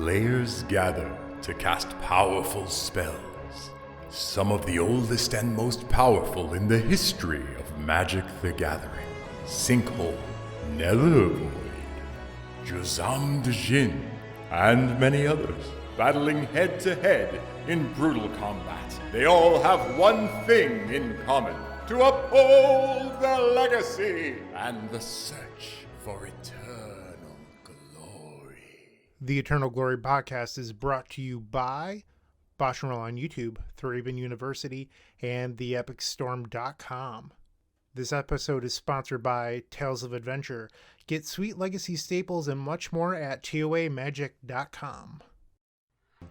players gather to cast powerful spells. Some of the oldest and most powerful in the history of Magic the Gathering. Sinkhole, Nethervoid, Juzam Djinn, and many others, battling head-to-head in brutal combat. They all have one thing in common: to uphold their legacy and the search for eternal glory. The Eternal Glory podcast is brought to you by BoshNRoll on YouTube, ThrabenU University, and theepicstorm.com. This episode is sponsored by Tales of Adventure. Get sweet legacy staples and much more at toamagic.com.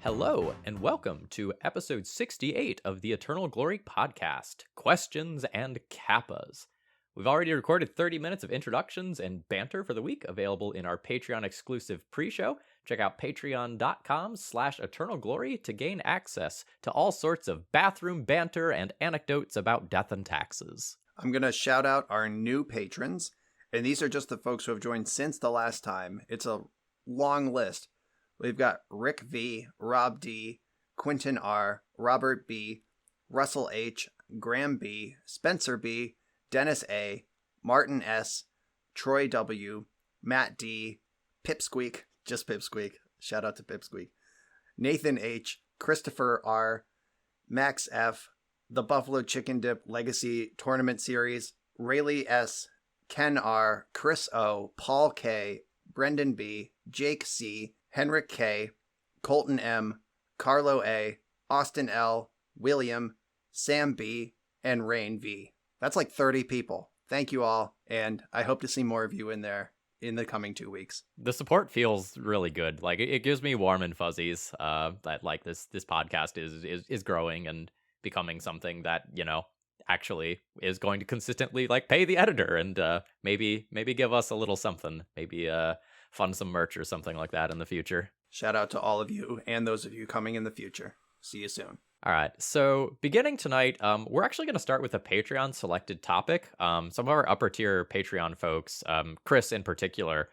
Hello, and welcome to episode 68 of the Eternal Glory podcast, Questions and Kappas. We've already recorded 30 minutes of introductions and banter for the week, available in our Patreon-exclusive pre-show. Check out patreon.com/eternalglory to gain access to all sorts of bathroom banter and anecdotes about death and taxes. I'm going to shout out our new patrons, and these are just the folks who have joined since the last time. It's a long list. We've got Rick V, Rob D, Quentin R, Robert B, Russell H, Graham B, Spencer B, Dennis A, Martin S, Troy W, Matt D, Pipsqueak, just Pipsqueak, shout out to Pipsqueak, Nathan H, Christopher R, Max F, the Buffalo Chicken Dip Legacy Tournament Series, Rayleigh S, Ken R, Chris O, Paul K, Brendan B, Jake C, Henrik K, Colton M, Carlo A, Austin L, William, Sam B, and Rain V. That's like 30 people. Thank you all, and I hope to see more of you in there in the coming 2 weeks. The support feels really good. Like, it gives me warm and fuzzies that like this podcast is growing and becoming something that, you know, actually is going to consistently like pay the editor and maybe give us a little something, maybe fund some merch or something like that in the future. Shout out to all of you and those of you coming in the future. See you soon. All right, so beginning tonight, we're actually going to start with a Patreon selected topic. Some of our upper tier Patreon folks, Chris in particular,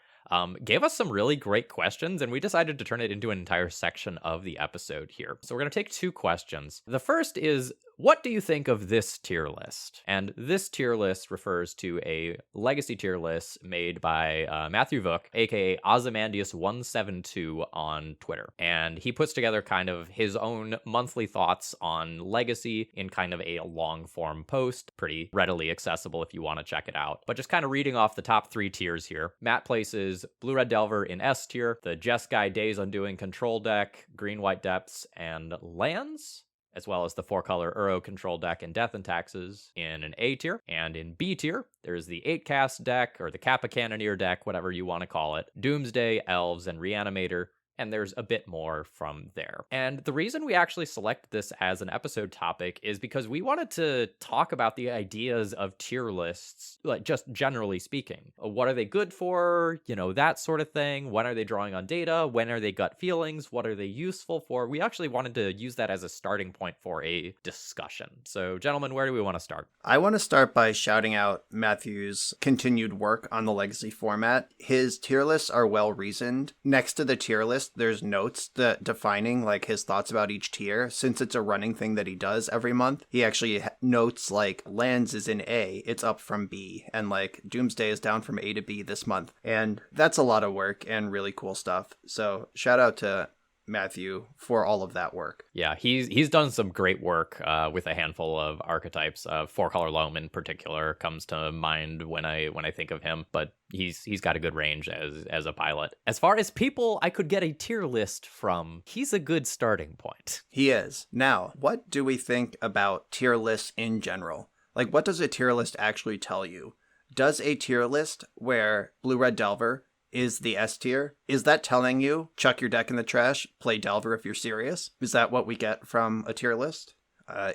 gave us some really great questions, and we decided to turn it into an entire section of the episode here. So we're going to take two questions. The first is, what do you think of this tier list? And this tier list refers to a legacy tier list made by Matthew Vuk, aka Ozymandias172 on Twitter. And he puts together kind of his own monthly thoughts on legacy in kind of a long form post, pretty readily accessible if you want to check it out. But just kind of reading off the top three tiers here. Matt places Blue Red Delver in S tier, the Jeskai Days Undoing control deck, Green White Depths, and lands, as well as the 4-color Uro control deck and Death and Taxes in an A tier. And in B tier, there's the 8-cast deck, or the Kappa Cannoneer deck, whatever you want to call it, Doomsday, Elves, and Reanimator. And there's a bit more from there. And the reason we actually select this as an episode topic is because we wanted to talk about the ideas of tier lists, like just generally speaking. What are they good for? You know, that sort of thing. When are they drawing on data? When are they gut feelings? What are they useful for? We actually wanted to use that as a starting point for a discussion. So, gentlemen, where do we want to start? I want to start by shouting out Matthew's continued work on the Legacy format. His tier lists are well reasoned. Next to the tier list, there's notes that defining like his thoughts about each tier. Since it's a running thing that he does every month, he actually notes like lands is in A, it's up from B, and like Doomsday is down from A to B this month. And that's a lot of work and really cool stuff. So shout out to Matthew for all of that work. Yeah, he's done some great work with a handful of archetypes. 4-color Loam in particular comes to mind when I think of him, but he's got a good range as a pilot. As far as people I could get a tier list from, he's a good starting point. He is. Now, what do we think about tier lists in general? Like, what does a tier list actually tell you? Does a tier list where Blue Red Delver is the S tier, is that telling you chuck your deck in the trash, play Delver if you're serious? Is that what we get from a tier list?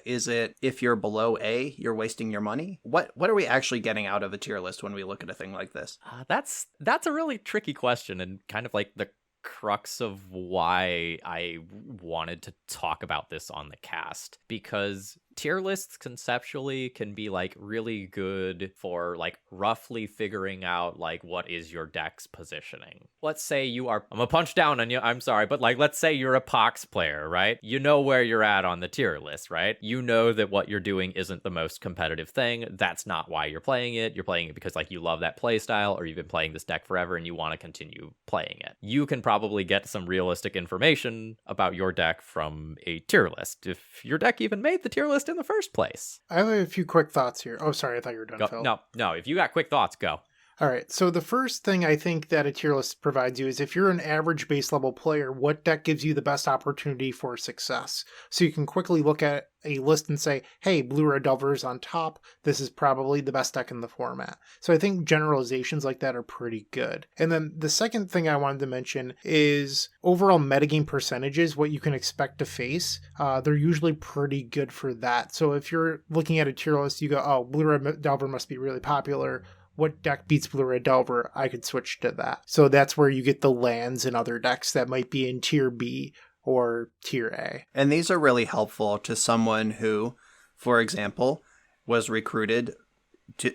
Is it if you're below A, you're wasting your money? What are we actually getting out of a tier list when we look at a thing like this? That's a really tricky question, and kind of like the crux of why I wanted to talk about this on the cast, because tier lists conceptually can be like really good for like roughly figuring out like what is your deck's positioning. Let's say you are, I'm gonna punch down on you, I'm sorry, but like let's say you're a Pox player, right? You know where you're at on the tier list, right? You know that what you're doing isn't the most competitive thing. That's not why you're playing it. You're playing it because like you love that play style, or you've been playing this deck forever and you want to continue playing it. You can probably get some realistic information about your deck from a tier list, if your deck even made the tier list in the first place. I have a few quick thoughts here. Oh, sorry, I thought you were done, Go, Phil. No, if you got quick thoughts, go. All right, so the first thing I think that a tier list provides you is if you're an average base level player, what deck gives you the best opportunity for success? So you can quickly look at a list and say, hey, Blue Red Delver is on top. This is probably the best deck in the format. So I think generalizations like that are pretty good. And then the second thing I wanted to mention is overall metagame percentages, what you can expect to face. They're usually pretty good for that. So if you're looking at a tier list, you go, oh, Blue Red Delver must be really popular. What deck beats Blue Red Delver? I could switch to that. So that's where you get the lands and other decks that might be in tier B or tier A. And these are really helpful to someone who, for example, was recruited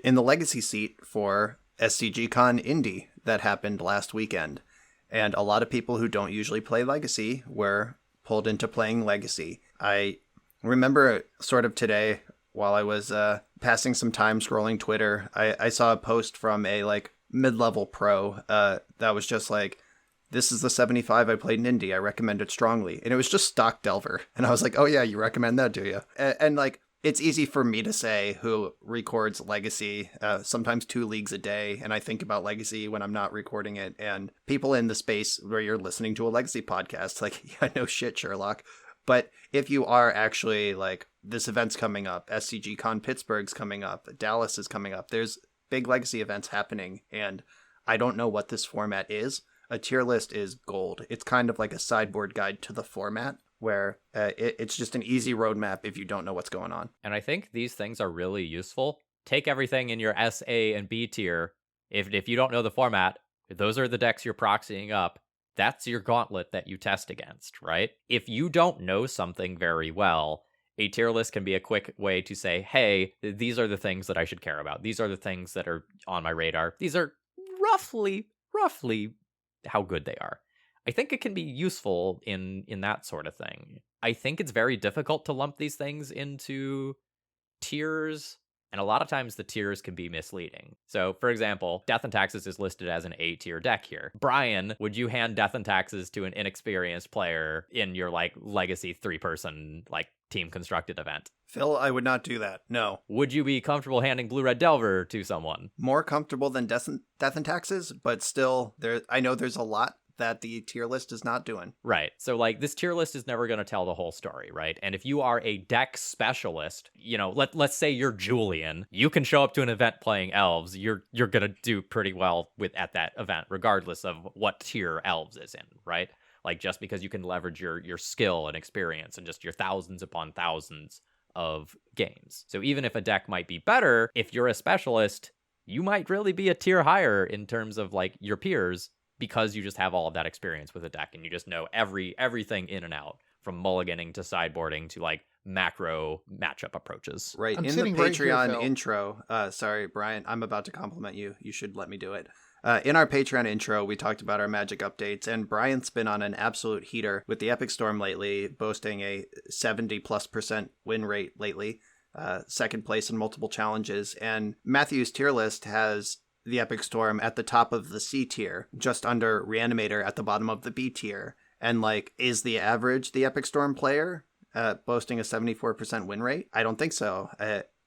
in the legacy seat for SCGCon Indy that happened last weekend. And a lot of people who don't usually play Legacy were pulled into playing Legacy. I remember sort of today, while I was passing some time scrolling Twitter, I saw a post from a like mid-level pro that was just like, this is the 75 I played in Indy. I recommend it strongly. And it was just stock Delver. And I was like, oh yeah, you recommend that, do you? And like, it's easy for me to say, who records Legacy, sometimes 2 leagues a day. And I think about Legacy when I'm not recording it. And people in the space where you're listening to a Legacy podcast, like, yeah, no shit, Sherlock. But if you are actually like, this event's coming up, SCGCon Pittsburgh's coming up, Dallas is coming up, there's big Legacy events happening, and I don't know what this format is. A tier list is gold. It's kind of like a sideboard guide to the format, where it's just an easy roadmap if you don't know what's going on. And I think these things are really useful. Take everything in your S, A, and B tier. If you don't know the format, those are the decks you're proxying up. That's your gauntlet that you test against, right? If you don't know something very well, a tier list can be a quick way to say, hey, these are the things that I should care about. These are the things that are on my radar. These are roughly how good they are. I think it can be useful in that sort of thing. I think it's very difficult to lump these things into tiers, and a lot of times the tiers can be misleading. So, for example, Death and Taxes is listed as an A tier deck here. Brian, would you hand Death and Taxes to an inexperienced player in your like legacy 3-person like team constructed event? Phil, I would not do that. No. Would you be comfortable handing Blue Red Delver to someone? More comfortable than Death and Taxes, but still, I know there's a lot that the tier list is not doing. Right. So like this tier list is never going to tell the whole story, right? And if you are a deck specialist, you know, let's say you're Julian, you can show up to an event playing elves. You're going to do pretty well at that event, regardless of what tier elves is in, right? Like just because you can leverage your skill and experience and just your thousands upon thousands of games. So even if a deck might be better, if you're a specialist, you might really be a tier higher in terms of like your peers, because you just have all of that experience with a deck and you just know everything in and out, from mulliganing to sideboarding to like macro matchup approaches. Right. In the Patreon intro, sorry, Brian, I'm about to compliment you. You should let me do it. In our Patreon intro, we talked about our Magic updates, and Brian's been on an absolute heater with the Epic Storm lately, boasting a 70+% win rate lately, second place in multiple challenges. And Matthew's tier list has the Epic Storm at the top of the C tier, just under Reanimator at the bottom of the B tier. And like, is the average the Epic Storm player boasting a 74% win rate? I don't think so.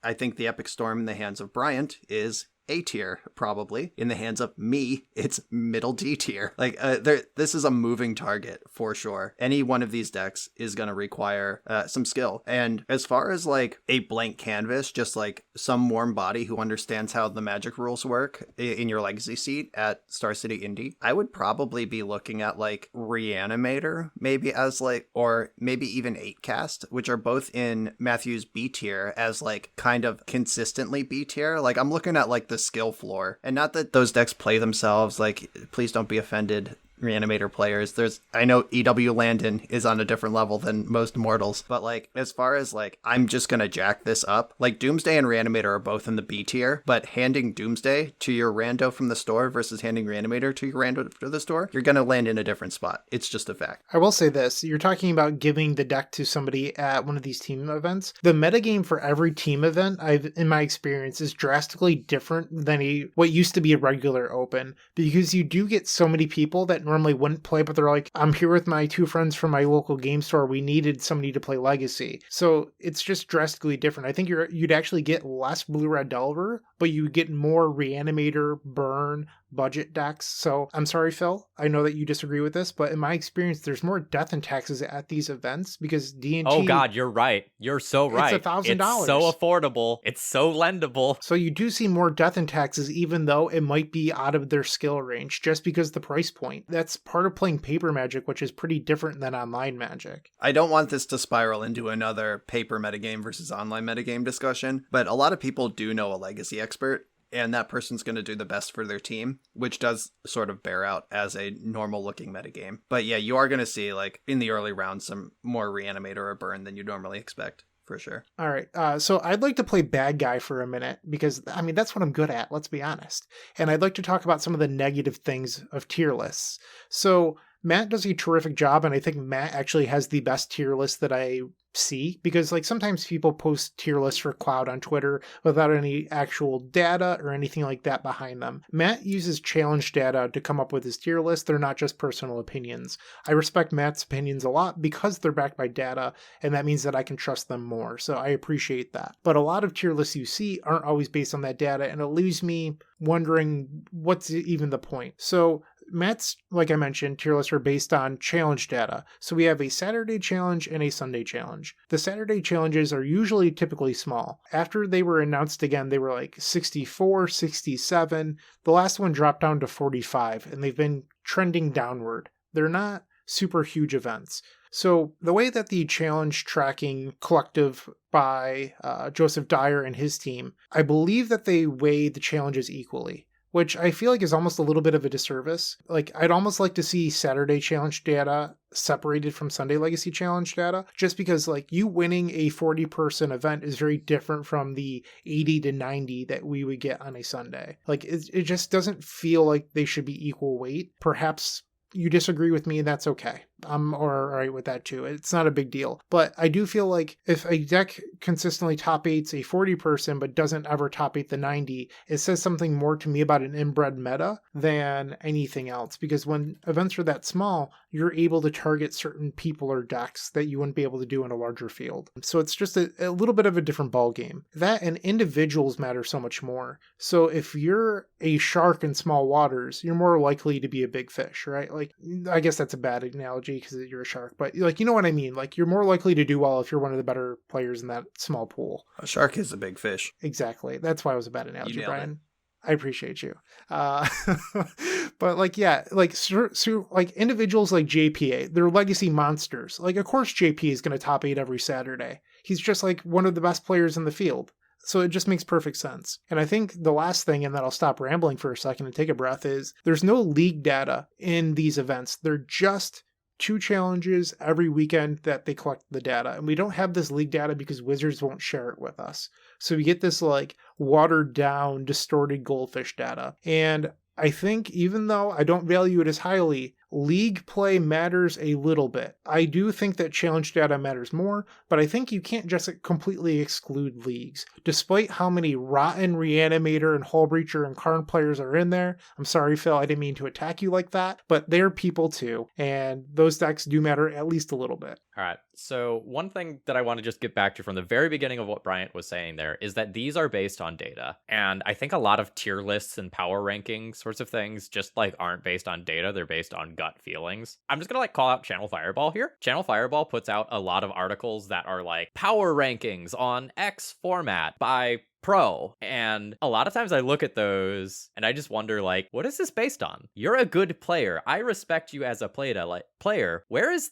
I think the Epic Storm in the hands of Bryant is A tier, probably. In the hands of me, it's middle D tier. Like, this is a moving target for sure. Any one of these decks is going to require some skill. And as far as like a blank canvas, just like some warm body who understands how the Magic rules work in your legacy seat at Star City Indy, I would probably be looking at like Reanimator, maybe as like, or maybe even 8cast, which are both in Matthew's B tier as like kind of consistently B tier. Like, I'm looking at like the skill floor, and not that those decks play themselves, like, please don't be offended, Reanimator players. I know EW Landon is on a different level than most mortals, but like as far as like I'm just gonna jack this up, like Doomsday and Reanimator are both in the B tier, but handing Doomsday to your rando from the store versus handing Reanimator to your rando to the store, you're gonna land in a different spot. It's just a fact. I will say this, you're talking about giving the deck to somebody at one of these team events. The metagame for every team event, in my experience, is drastically different than what used to be a regular open, because you do get so many people that normally wouldn't play, but they're like, I'm here with my two friends from my local game store. We needed somebody to play Legacy. So it's just drastically different. I think you'd actually get less Blue-Red Delver, but you get more Reanimator, Burn, budget decks. So I'm sorry, Phil. I know that you disagree with this, but in my experience, there's more death and taxes at these events because D&T... Oh God, you're right. You're so right. It's $1,000. It's so affordable. It's so lendable. So you do see more death and taxes, even though it might be out of their skill range, just because the price point. That's part of playing paper Magic, which is pretty different than online Magic. I don't want this to spiral into another paper metagame versus online metagame discussion, but a lot of people do know a Legacy expert, and that person's going to do the best for their team, which does sort of bear out as a normal looking metagame. But yeah, you are going to see, like, in the early rounds, some more Reanimator or Burn than you normally expect, for sure. All right, so I'd like to play bad guy for a minute, because, I mean, that's what I'm good at, let's be honest. And I'd like to talk about some of the negative things of tier lists. So Matt does a terrific job, and I think Matt actually has the best tier list that I see, because like sometimes people post tier lists for Cloud on Twitter without any actual data or anything like that behind them. Matt uses challenge data to come up with his tier list. They're not just personal opinions. I respect Matt's opinions a lot because they're backed by data, and that means that I can trust them more. So I appreciate that. But a lot of tier lists you see aren't always based on that data, and it leaves me wondering what's even the point. So Matt's, like I mentioned, tier lists are based on challenge data. So we have a Saturday challenge and a Sunday challenge. The Saturday challenges are usually typically small. After they were announced again, they were like 64, 67. The last one dropped down to 45, and they've been trending downward. They're not super huge events. So the way that the challenge tracking collective by Joseph Dyer and his team, I believe that they weigh the challenges equally, which I feel like is almost a little bit of a disservice. Like, I'd almost like to see Saturday challenge data separated from Sunday Legacy challenge data, just because like you winning a 40-person event is very different from the 80 to 90 that we would get on a Sunday. Like, it just doesn't feel like they should be equal weight. Perhaps you disagree with me, and that's okay. I'm all right with that too. It's not a big deal. But I do feel like if a deck consistently top 8s a 40-person but doesn't ever top 8 the 90, it says something more to me about an inbred meta than anything else. Because when events are that small, you're able to target certain people or decks that you wouldn't be able to do in a larger field. So it's just a little bit of a different ball game. That and individuals matter so much more. So if you're a shark in small waters, you're more likely to be a big fish, right? Like, I guess that's a bad analogy because you're a shark, but like, you know what I mean? Like, you're more likely to do well if you're one of the better players in that small pool. A shark is a big fish. Exactly. That's why it was a bad analogy, Brian. I appreciate you. But like, yeah, like, so like individuals like JPA, they're legacy monsters. Like, of course JP is going to top 8 every Saturday. He's just like one of the best players in the field. So it just makes perfect sense. And I think the last thing, and then I'll stop rambling for a second and take a breath, is there's no league data in these events. They're just 2 challenges every weekend that they collect the data. And we don't have this league data because Wizards won't share it with us. So we get this like watered down, distorted goldfish data. And I think even though I don't value it as highly, league play matters a little bit. I do think that challenge data matters more, but I think you can't just completely exclude leagues. Despite how many rotten Reanimator and Hullbreacher and Karn players are in there, I'm sorry, Phil, I didn't mean to attack you like that, but they're people too, and those decks do matter at least a little bit. All right, so one thing that I want to just get back to from the very beginning of what Bryant was saying there is that these are based on data, and I think a lot of tier lists and power ranking sorts of things just like aren't based on data, they're based on gut feelings. I'm just gonna like call out Channel Fireball here. Channel Fireball puts out a lot of articles that are like power rankings on X format by Pro. And a lot of times I look at those and I just wonder, like, what is this based on? You're a good player. I respect you as a player. Where is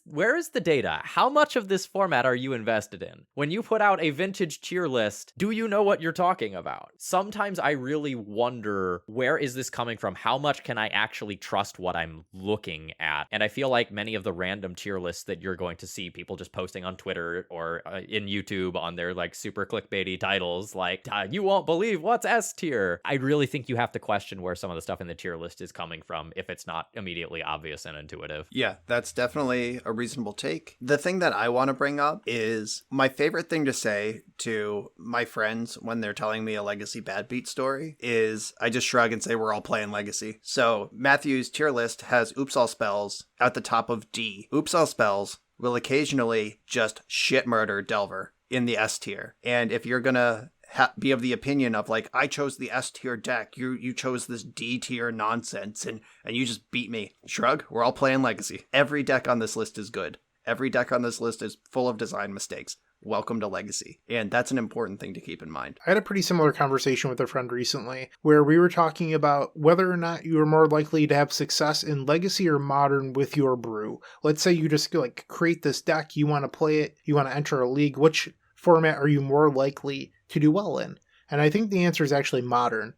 the data? How much of this format are you invested in? When you put out a vintage tier list, do you know what you're talking about? Sometimes I really wonder, where is this coming from? How much can I actually trust what I'm looking at? And I feel like many of the random tier lists that you're going to see people just posting on Twitter or in YouTube on their like super clickbaity titles, like, you won't believe what's S tier. I really think you have to question where some of the stuff in the tier list is coming from if it's not immediately obvious and intuitive. Yeah, that's definitely a reasonable take. The thing that I want to bring up is my favorite thing to say to my friends when they're telling me a Legacy bad beat story is I just shrug and say we're all playing Legacy. So Matthew's tier list has Oops All Spells at the top of D. Oops All Spells will occasionally just shit murder Delver in the S tier. And if you're gonna be of the opinion of like, I chose the S tier deck, you chose this D tier nonsense, and you just beat me. Shrug, we're all playing Legacy. Every deck on this list is good. Every deck on this list is full of design mistakes. Welcome to Legacy. And that's an important thing to keep in mind. I had a pretty similar conversation with a friend recently where we were talking about whether or not you are more likely to have success in Legacy or Modern with your brew. Let's say you just like create this deck, you want to play it, you want to enter a league. Which format are you more likely to do well in? And I think the answer is actually Modern,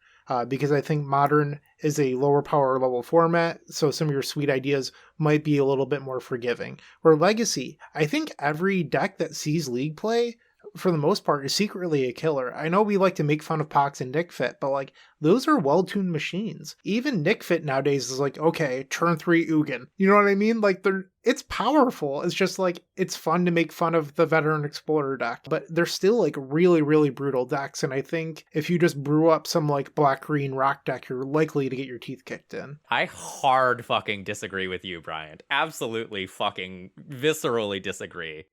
because I think Modern is a lower power level format, so some of your sweet ideas might be a little bit more forgiving. Where Legacy, I think every deck that sees League play, for the most part, is secretly a killer. I know we like to make fun of Pox and Nickfit, but like, those are well-tuned machines. Even Nickfit nowadays is like, okay, turn 3 Ugin. You know what I mean? Like, it's powerful. It's just like, it's fun to make fun of the Veteran Explorer deck, but they're still like really, really brutal decks. And I think if you just brew up some like black-green rock deck, you're likely to get your teeth kicked in. I hard fucking disagree with you, Bryant. Absolutely fucking viscerally disagree.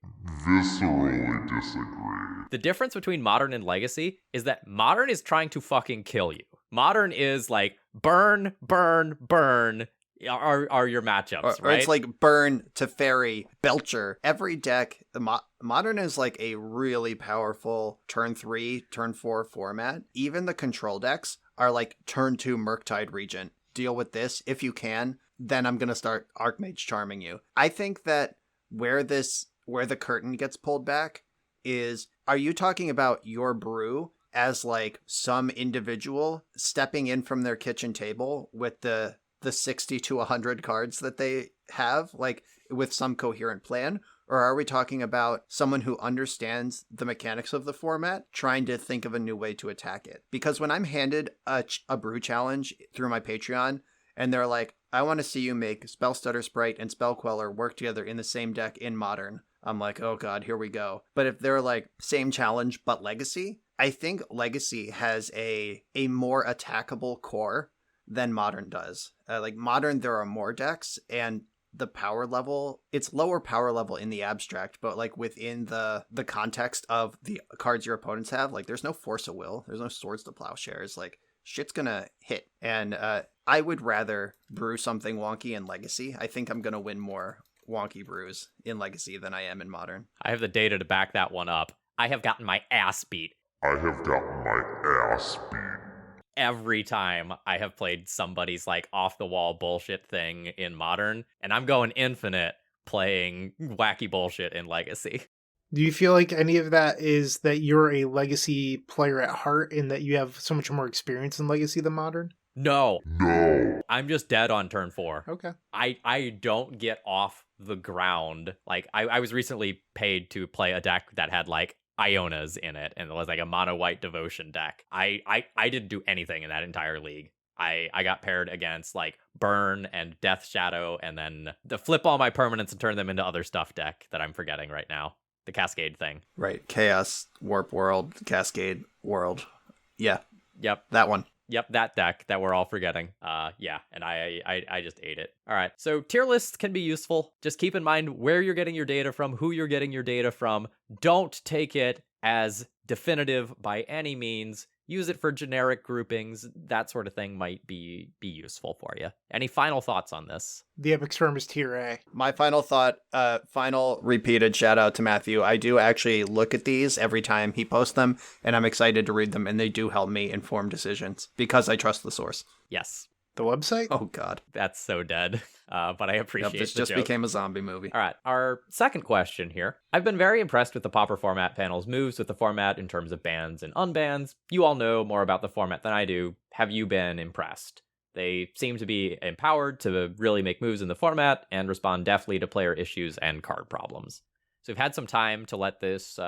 The difference between Modern and Legacy is that Modern is trying to fucking kill you. Modern is like burn, burn, burn are your matchups, or right? It's like burn, Teferi, Belcher. Every deck, Modern is like a really powerful turn 3, turn 4 format. Even the control decks are like turn 2 Murktide Regent. Deal with this. If you can, then I'm going to start Archmage Charming you. I think that where the curtain gets pulled back is, are you talking about your brew as like some individual stepping in from their kitchen table with the 60 to 100 cards that they have, like with some coherent plan? Or are we talking about someone who understands the mechanics of the format, trying to think of a new way to attack it? Because when I'm handed a brew challenge through my Patreon, and they're like, I want to see you make Spell Stutter Sprite and Spell Queller work together in the same deck in Modern, I'm like, oh god, here we go. But if they're like, same challenge but Legacy, I think Legacy has a more attackable core than Modern does. Like Modern, there are more decks, and the power level, it's lower power level in the abstract, but like within the context of the cards your opponents have, like there's no Force of Will, there's no Swords to Plowshares, like shit's gonna hit. And I would rather brew something wonky in Legacy. I think I'm gonna win more wonky brews in Legacy than I am in Modern. I have the data to back that one up. I have gotten my ass beat every time I have played somebody's like off the wall bullshit thing in Modern, and I'm going infinite playing wacky bullshit in Legacy. Do you feel like any of that is that you're a Legacy player at heart and that you have so much more experience in Legacy than Modern? No. I'm just dead on turn 4. Okay. I don't get off the ground. Like, I was recently paid to play a deck that had, like, Ionas in it, and it was, like, a mono-white devotion deck. I didn't do anything in that entire league. I got paired against, like, Burn and Death Shadow, and then the flip all my permanents and turn them into other stuff deck that I'm forgetting right now. The Cascade thing. Right. Chaos, Warp World, Cascade World. Yeah. Yep. That one. Yep, that deck that we're all forgetting. Yeah, and I just ate it. All right, so tier lists can be useful. Just keep in mind where you're getting your data from, who you're getting your data from. Don't take it as definitive by any means. Use it for generic groupings. That sort of thing might be useful for you. Any final thoughts on this? The Epic Storm is tier A. My final thought, final repeated shout out to Matthew. I do actually look at these every time he posts them, and I'm excited to read them, and they do help me inform decisions because I trust the source. Yes. The website? Oh, God. That's so dead. But I appreciate this the just joke. became a zombie movie. All right, our second question here. I've been very impressed with the Pauper format panel's moves with the format in terms of bans and unbans. You all know more about the format than I do. Have you been impressed? They seem to be empowered to really make moves in the format and respond deftly to player issues and card problems. So we've had some time to let this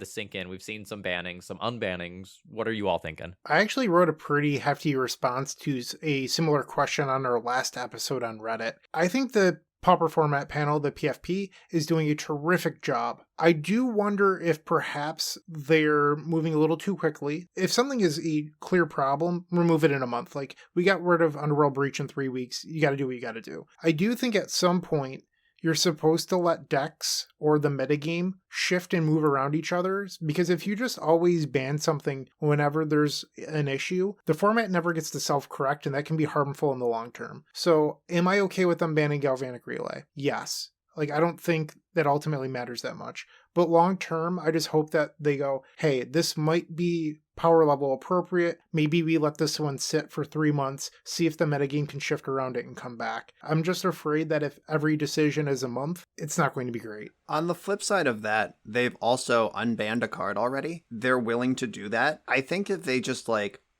sink in. We've seen some bannings, some unbannings. What are you all thinking? I actually wrote a pretty hefty response to a similar question on our last episode on Reddit. I think the Pauper format panel, the PFP, is doing a terrific job. I do wonder if perhaps they're moving a little too quickly. If something is a clear problem, remove it in a month. Like, we got rid of Underworld Breach in 3 weeks. You got to do what you got to do. I do think at some point, you're supposed to let decks or the metagame shift and move around each other, because if you just always ban something whenever there's an issue, the format never gets to self-correct, and that can be harmful in the long term. So am I okay with them banning Galvanic Relay? Yes. Like, I don't think that ultimately matters that much. But long term, I just hope that they go, hey, this might be power level appropriate. Maybe we let this one sit for 3 months, see if the metagame can shift around it and come back. I'm just afraid that if every decision is a month, it's not going to be great. On the flip side of that, they've also unbanned a card already. They're willing to do that. I think if they just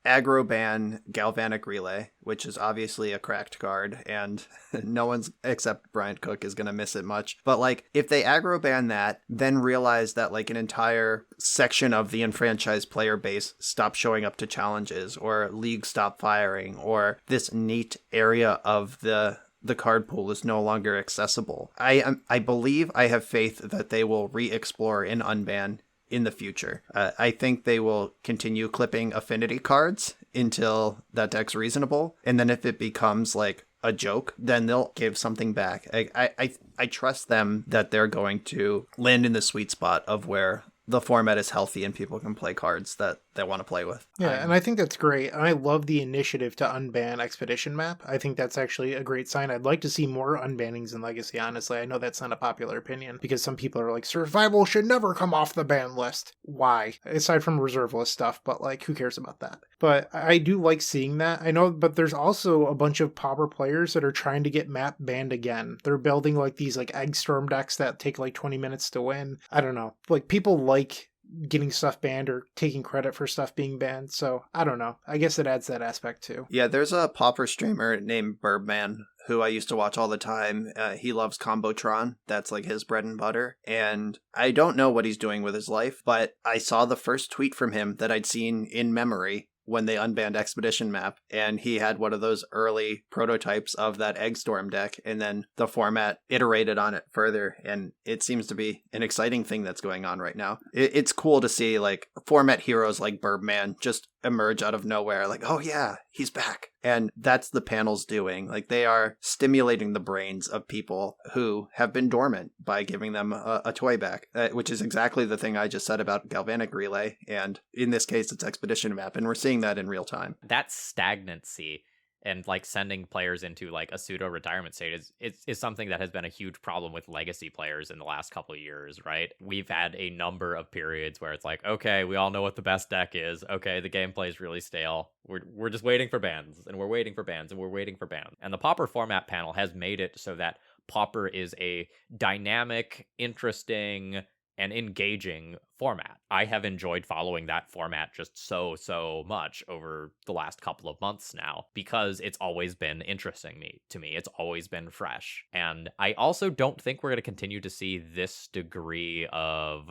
aggro ban Galvanic Relay, which is obviously a cracked card, and no one's except Bryant Cook is going to miss it much. But if they aggro ban that, then realize that an entire section of the enfranchised player base stops showing up to challenges, or leagues stop firing, or this neat area of the card pool is no longer accessible. I believe, I have faith that they will re-explore and unban in the future. I think they will continue clipping affinity cards until that deck's reasonable. And then if it becomes a joke, then they'll give something back. I trust them that they're going to land in the sweet spot of where the format is healthy and people can play cards that they want to play with. Yeah, and I think that's great. And I love the initiative to unban Expedition Map. I think that's actually a great sign. I'd like to see more unbannings in Legacy, honestly. I know that's not a popular opinion, because some people are like, survival should never come off the ban list. Why? Aside from reserve list stuff, but who cares about that? But I do like seeing that. I know, but there's also a bunch of Pauper players that are trying to get map banned again. They're building these Egg Storm decks that take 20 minutes to win. I don't know. People like getting stuff banned or taking credit for stuff being banned. So I don't know. I guess it adds that aspect too. Yeah, there's a Pauper streamer named Birdman who I used to watch all the time. He loves Combotron. That's his bread and butter. And I don't know what he's doing with his life, but I saw the first tweet from him that I'd seen in memory when they unbanned Expedition Map, and he had one of those early prototypes of that Egg Storm deck, and then the format iterated on it further, and it seems to be an exciting thing that's going on right now. It's cool to see format heroes like Birdman just emerge out of nowhere, oh yeah, he's back. And that's the panel's doing. They are stimulating the brains of people who have been dormant by giving them a toy back, which is exactly the thing I just said about Galvanic Relay. And in this case, it's Expedition Map. And we're seeing that in real time. That stagnancy and sending players into a pseudo retirement state is something that has been a huge problem with legacy players in the last couple of years, right? We've had a number of periods where it's okay, we all know what the best deck is. Okay, the gameplay is really stale. We're just waiting for bans, and we're waiting for bans, and we're waiting for bans. And the Pauper format panel has made it so that Pauper is a dynamic, interesting, and engaging format. I have enjoyed following that format just so much over the last couple of months now, because it's always been interesting to me. It's always been fresh. And I also don't think we're going to continue to see this degree of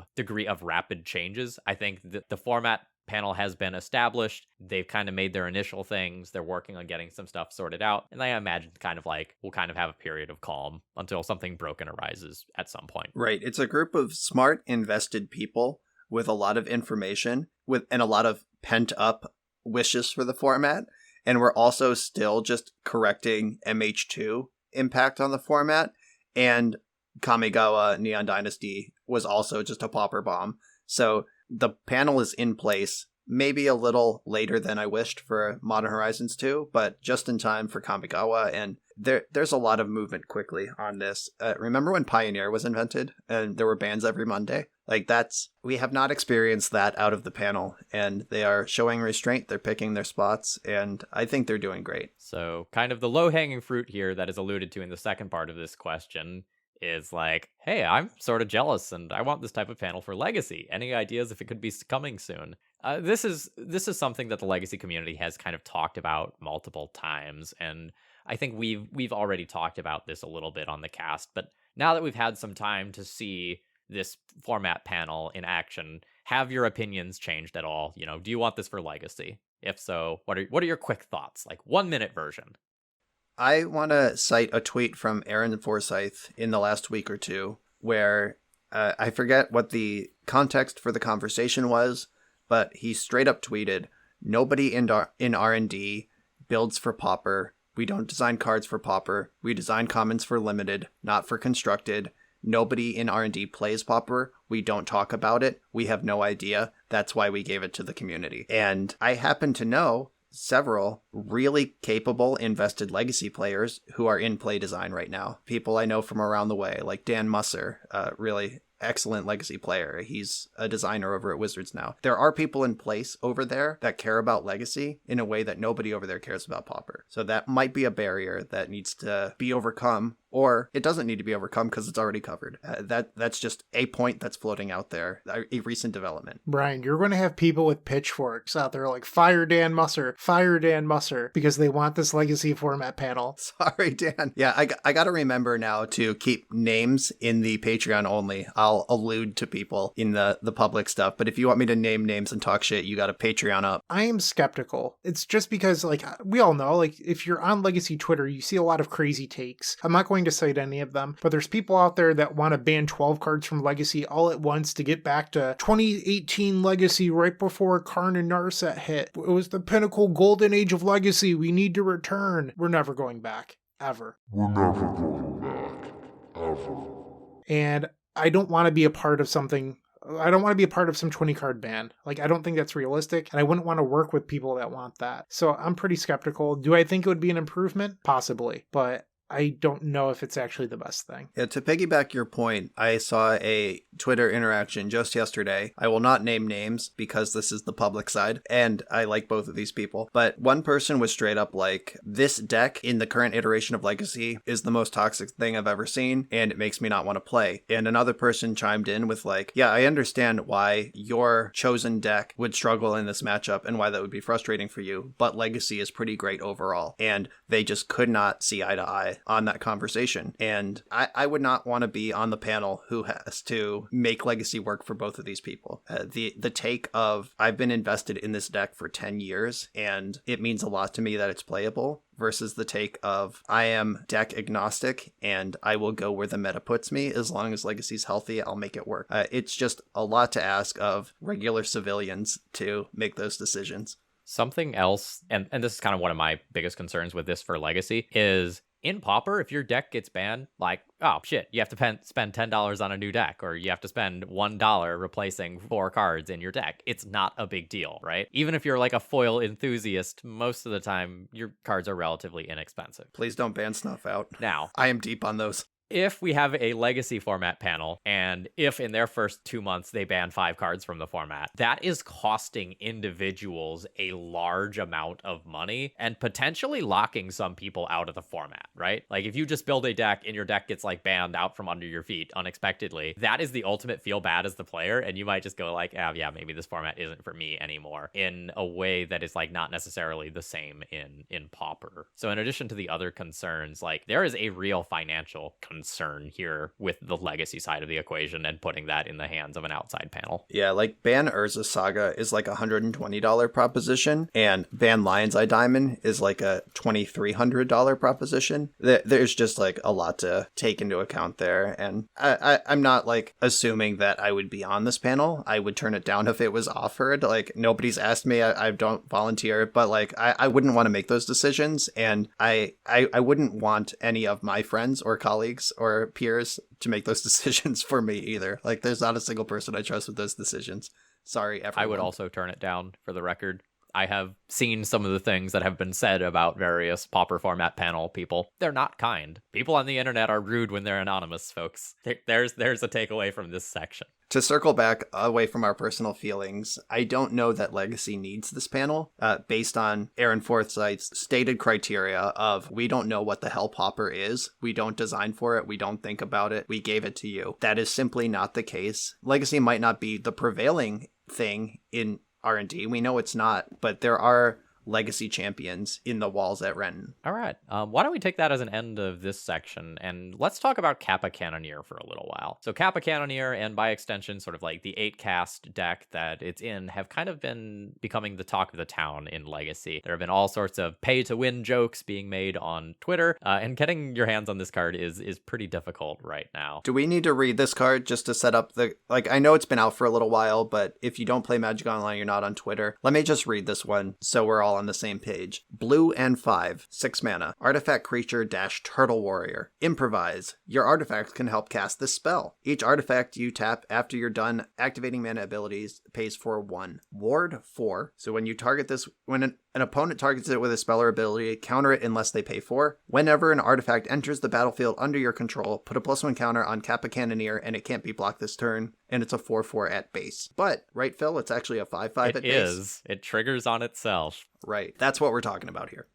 rapid changes. I think that the format panel has been established. They've kind of made their initial things. They're working on getting some stuff sorted out. And I imagine we'll kind of have a period of calm until something broken arises at some point. Right. It's a group of smart, invested people with a lot of information and a lot of pent up wishes for the format. And we're also still just correcting MH2 impact on the format. And Kamigawa Neon Dynasty was also just a Pauper bomb. So the panel is in place, maybe a little later than I wished for Modern Horizons 2, but just in time for Kamigawa, and there's a lot of movement quickly on this. Remember when Pioneer was invented and there were bans every Monday? Like, we have not experienced that out of the panel, and they are showing restraint, they're picking their spots, and I think they're doing great. So kind of the low-hanging fruit here that is alluded to in the second part of this question is like, hey, I'm sort of jealous and I want this type of panel for Legacy. Any ideas if it could be coming soon? This is something that the Legacy community has kind of talked about multiple times, and I think we've already talked about this a little bit on the cast, but now that we've had some time to see this format panel in action, have your opinions changed at all? You know, do you want this for Legacy? If so, what are your quick thoughts? Like 1 minute version. I want to cite a tweet from Aaron Forsyth in the last week or two where I forget what the context for the conversation was, but he straight up tweeted, "Nobody in R&D builds for Pauper. We don't design cards for Pauper. We design commons for limited, not for constructed. Nobody in R&D plays Pauper. We don't talk about it. We have no idea. That's why we gave it to the community." And I happen to know several really capable invested Legacy players who are in play design right now. People I know from around the way, like Dan Musser, really excellent Legacy player. He's a designer over at Wizards now. There are people in place over there that care about Legacy in a way that nobody over there cares about Pauper. So that might be a barrier that needs to be overcome, or it doesn't need to be overcome because it's already covered. That's just a point that's floating out there, a recent development. Brian, you're going to have people with pitchforks out there like, fire Dan Musser, because they want this Legacy format panel. Sorry, Dan. Yeah, I got to remember now to keep names in the Patreon only. I'll allude to people in the public stuff, but if you want me to name names and talk shit, you got to Patreon up. I am skeptical. It's just because, like, we all know, like, if you're on Legacy Twitter, you see a lot of crazy takes. I'm not going to cite any of them, but there's people out there that want to ban 12 cards from Legacy all at once to get back to 2018 Legacy right before Karn and Narset hit. It was the pinnacle golden age of Legacy. We need to return. We're never going back. Ever. We're never going back. Ever. And I don't want to be a part of something. I don't want to be a part of some 20 card ban. Like, I don't think that's realistic, and I wouldn't want to work with people that want that. So I'm pretty skeptical. Do I think it would be an improvement? Possibly, but I don't know if it's actually the best thing. Yeah, to piggyback your point, I saw a Twitter interaction just yesterday. I will not name names because this is the public side, and I like both of these people. But one person was straight up like, this deck in the current iteration of Legacy is the most toxic thing I've ever seen, and it makes me not want to play. And another person chimed in with like, yeah, I understand why your chosen deck would struggle in this matchup and why that would be frustrating for you, but Legacy is pretty great overall. And they just could not see eye to eye on that conversation. And I would not want to be on the panel who has to make Legacy work for both of these people. The take of, I've been invested in this deck for 10 years and it means a lot to me that it's playable, versus the take of, I am deck agnostic and I will go where the meta puts me. As long as Legacy's healthy, I'll make it work. It's just a lot to ask of regular civilians to make those decisions. Something else, and this is kind of one of my biggest concerns with this for Legacy, is in Pauper, if your deck gets banned, like, oh shit, you have to spend $10 on a new deck, or you have to spend $1 replacing 4 cards in your deck. It's not a big deal, right? Even if you're like a foil enthusiast, most of the time your cards are relatively inexpensive. Please don't ban Snuff out. Now, I am deep on those. If we have a Legacy format panel, and if in their first 2 months they ban 5 cards from the format, that is costing individuals a large amount of money and potentially locking some people out of the format, right? Like, if you just build a deck and your deck gets like banned out from under your feet unexpectedly, that is the ultimate feel bad as the player, and you might just go like, oh yeah, maybe this format isn't for me anymore, in a way that is like not necessarily the same in Pauper. So in addition to the other concerns, like, there is a real financial concern here with the Legacy side of the equation and putting that in the hands of an outside panel. Yeah, like ban Urza Saga is like a $120 proposition, and ban Lion's Eye Diamond is like a $2,300 proposition. There's just like a lot to take into account there, and I'm not like assuming that I would be on this panel. I would turn it down if it was offered. Like, nobody's asked me. I don't volunteer, but like I wouldn't want to make those decisions, and I wouldn't want any of my friends or colleagues or peers to make those decisions for me either. Like, there's not a single person I trust with those decisions. Sorry, everyone. I would also turn it down, for the record. I have seen some of the things that have been said about various Pauper format panel people. They're not kind. People on the internet are rude when they're anonymous, folks. There's a takeaway from this section. To circle back away from our personal feelings, I don't know that Legacy needs this panel based on Aaron Forsythe's stated criteria of we don't know what the hell Pauper is. We don't design for it. We don't think about it. We gave it to you. That is simply not the case. Legacy might not be the prevailing thing in R&D. We know it's not, but there are Legacy champions in the walls at Renton. All right. Why don't we take that as an end of this section, and let's talk about Kappa Cannoneer for a little while. So Kappa Cannoneer, and by extension, sort of like the 8-cast deck that it's in, have kind of been becoming the talk of the town in Legacy. There have been all sorts of pay-to-win jokes being made on Twitter, and getting your hands on this card is pretty difficult right now. Do we need to read this card just to set up the... Like, I know it's been out for a little while, but if you don't play Magic Online, you're not on Twitter. Let me just read this one so we're all on the same page. Blue and 5, 6 mana. Artifact creature - turtle warrior. Improvise. Your artifact can help cast this spell. Each artifact you tap after you're done activating mana abilities pays for 1. Ward 4. So when you target this, when an opponent targets it with a spell or ability, counter it unless they pay 4. Whenever an artifact enters the battlefield under your control, put a +1 counter on Kappa Cannoneer and it can't be blocked this turn. And it's a 4/4 at base. But, right, Phil? It's actually a 5/5 at base. It is. It triggers on itself. Right. That's what we're talking about here.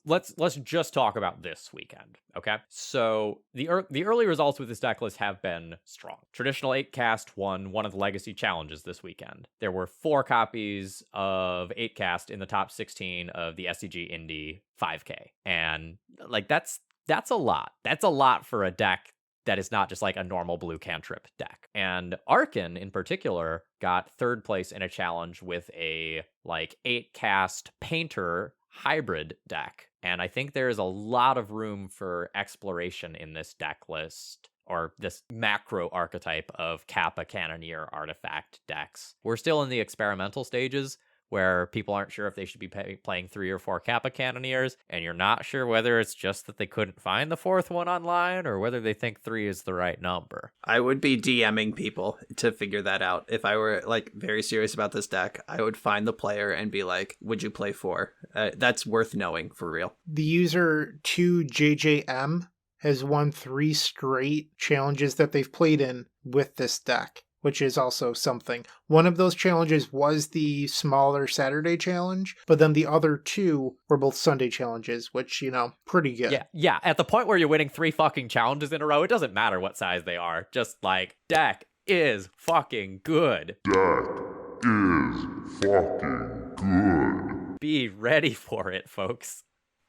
Let's just talk about this weekend, okay? So the early results with this deck list have been strong. Traditional 8-cast won one of the Legacy challenges this weekend. There were 4 copies of 8-cast in the top 16 of the SCG Indy 5K, and like that's a lot. That's a lot for a deck that is not just like a normal blue cantrip deck. And Arkin, in particular, got 3rd place in a challenge with a like 8-cast painter hybrid deck. And I think there is a lot of room for exploration in this deck list, or this macro archetype of Kappa Cannoneer artifact decks. We're still in the experimental stages, where people aren't sure if they should be playing 3 or 4 Kappa Cannoneers, and you're not sure whether it's just that they couldn't find the 4th one online, or whether they think 3 is the right number. I would be DMing people to figure that out. If I were, like, very serious about this deck, I would find the player and be like, would you play 4? That's worth knowing, for real. The user 2JJM has won 3 straight challenges that they've played in with this deck, which is also something. One of those challenges was the smaller Saturday challenge, but then the other 2 were both Sunday challenges, which, pretty good. Yeah. At the point where you're winning 3 fucking challenges in a row, it doesn't matter what size they are. Just like, deck is fucking good. Deck is fucking good. Be ready for it, folks.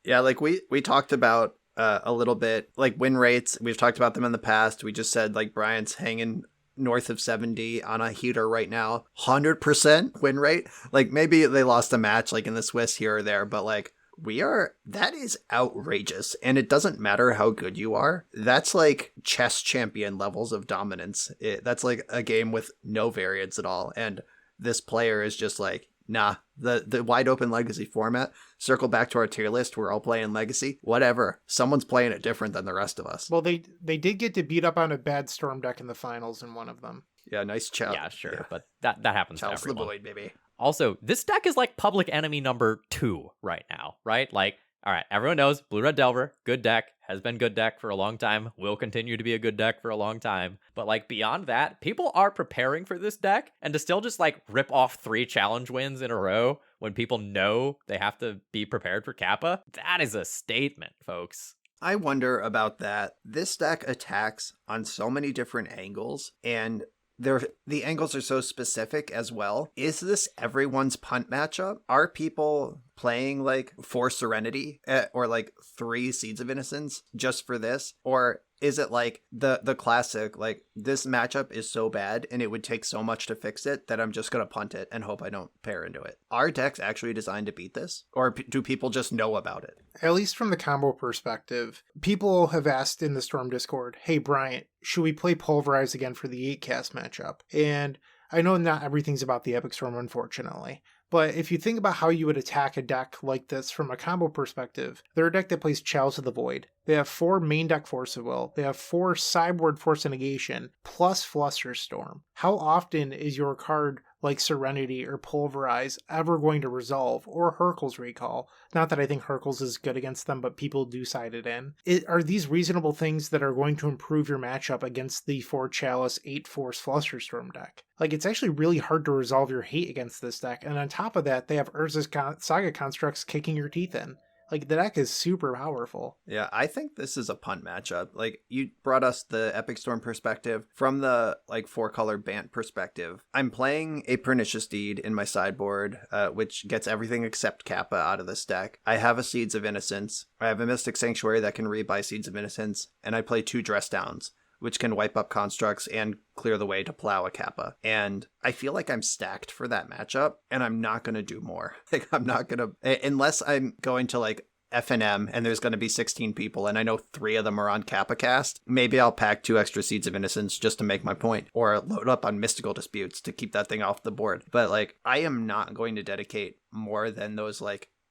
Yeah, like we talked about a little bit, like win rates. We've talked about them in the past. We just said like Bryant's hanging north of 70 on a heater right now. 100% win rate. Like maybe they lost a match like in the Swiss here or there, but like that is outrageous. And it doesn't matter how good you are. That's like chess champion levels of dominance. That's like a game with no variance at all. And this player is just like, nah, the wide open Legacy format, circle back to our tier list, we're all playing Legacy, whatever. Someone's playing it different than the rest of us. Well, they did get to beat up on a bad Storm deck in the finals in one of them. Yeah, nice chow. Yeah, sure, yeah. But that happens to everyone. the Void, baby. Also, this deck is like public enemy number 2 right now, right? Like, all right, everyone knows Blue Red Delver, good deck, has been good deck for a long time, will continue to be a good deck for a long time. But like beyond that, people are preparing for this deck, and to still just like rip off 3 challenge wins in a row when people know they have to be prepared for Kappa, that is a statement, folks. I wonder about that. This deck attacks on so many different angles, and the angles are so specific as well. Is this everyone's punt matchup? Are people playing like 4 Serenity or like 3 Seeds of Innocence just for this? Or is it like the classic, like this matchup is so bad and it would take so much to fix it that I'm just going to punt it and hope I don't pair into it? Are decks actually designed to beat this? Or do people just know about it? At least from the combo perspective, people have asked in the Storm Discord, hey, Bryant, should we play Pulverize again for the 8-cast matchup? And I know not everything's about the Epic Storm, unfortunately. But if you think about how you would attack a deck like this from a combo perspective, they're a deck that plays Chalice of the Void. They have 4 main deck Force of Will. They have 4 sideboard Force of Negation, plus Flusterstorm. How often is your card like Serenity or Pulverize ever going to resolve, or Hurkyl's Recall. Not that I think Hurkyl's is good against them, but people do side it in. Are these reasonable things that are going to improve your matchup against the 4 Chalice, 8 Force Flusterstorm deck? Like, it's actually really hard to resolve your hate against this deck, and on top of that, they have Urza's Saga Constructs kicking your teeth in. Like, the deck is super powerful. Yeah, I think this is a punt matchup. Like, you brought us the Epic Storm perspective. From the, 4-color Bant perspective, I'm playing a Pernicious Deed in my sideboard, which gets everything except Kappa out of this deck. I have a Seeds of Innocence. I have a Mystic Sanctuary that can rebuy Seeds of Innocence, and I play 2 Dress Downs, which can wipe up constructs and clear the way to plow a Kappa. And I feel like I'm stacked for that matchup, and I'm not going to do more. Like, I'm not going to, unless I'm going to FNM and there's going to be 16 people and I know 3 of them are on Kappa cast, maybe I'll pack 2 extra Seeds of Innocence just to make my point, or load up on Mystical Disputes to keep that thing off the board. But I am not going to dedicate more than those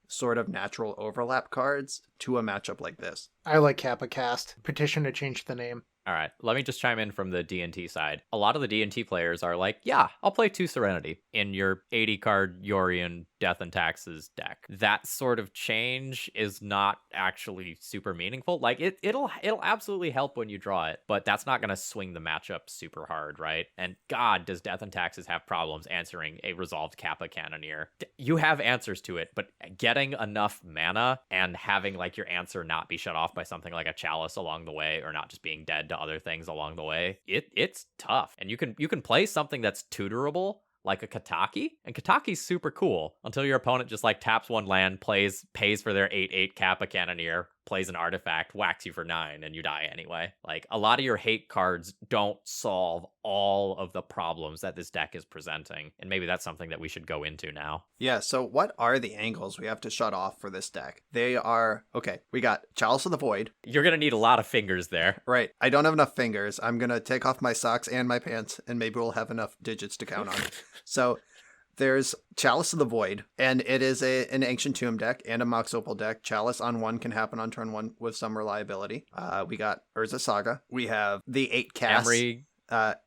sort of natural overlap cards to a matchup like this. I like Kappa cast. Petition to change the name. All right, let me just chime in from the D&T side. A lot of the D&T players are like, yeah, I'll play 2 Serenity in your 80-card Yorion Death and Taxes deck. That sort of change is not actually super meaningful. It'll absolutely help when you draw it, but that's not going to swing the matchup super hard, right? And God, does Death and Taxes have problems answering a resolved Kappa Cannoneer. You have answers to it, but getting enough mana and having your answer not be shut off by something like a Chalice along the way, or not just being dead to other things along the way, it's tough. And you can play something that's tutorable, like a Kataki, and Kataki's super cool until your opponent just taps 1 land, pays for their 8/8 Kappa Cannoneer, plays an artifact, whacks you for 9, and you die anyway. A lot of your hate cards don't solve all of the problems that this deck is presenting, and maybe that's something that we should go into now. Yeah, so what are the angles we have to shut off for this deck? They are, okay, we got Chalice of the Void. You're gonna need a lot of fingers there. Right, I don't have enough fingers. I'm gonna take off my socks and my pants, and maybe we'll have enough digits to count on. So there's Chalice of the Void, and it is an Ancient Tomb deck and a Mox Opal deck. Chalice on 1 can happen on turn 1 with some reliability. We got Urza Saga. We have the 8 casts.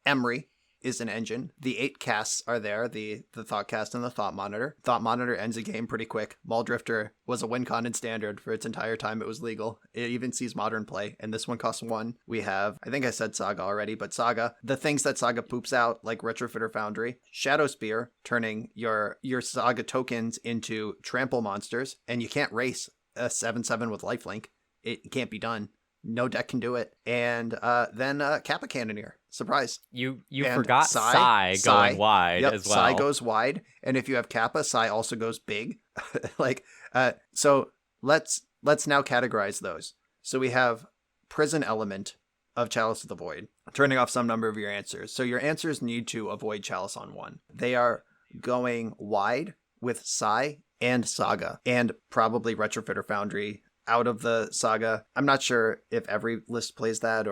Emery is an engine. The 8 casts are there, the Thought Cast and the Thought Monitor. Thought Monitor ends a game pretty quick. Muldrifter was a win con in Standard for its entire time it was legal. It even sees Modern play, and this one costs 1. We have, I think I said Saga already, but Saga, the things that Saga poops out, like Retrofitter Foundry, Shadow Spear, turning your Saga tokens into trample monsters, and you can't race a 7/7 with lifelink. It can't be done. No deck can do it. And then Kappa Cannoneer. Surprise. You forgot Psy going wide as well. Psy goes wide. And if you have Kappa, Psy also goes big. So let's now categorize those. So we have Prison Element of Chalice of the Void, turning off some number of your answers. So your answers need to avoid Chalice on 1. They are going wide with Psy and Saga, and probably Retrofitter Foundry out of the Saga. I'm not sure if every list plays that,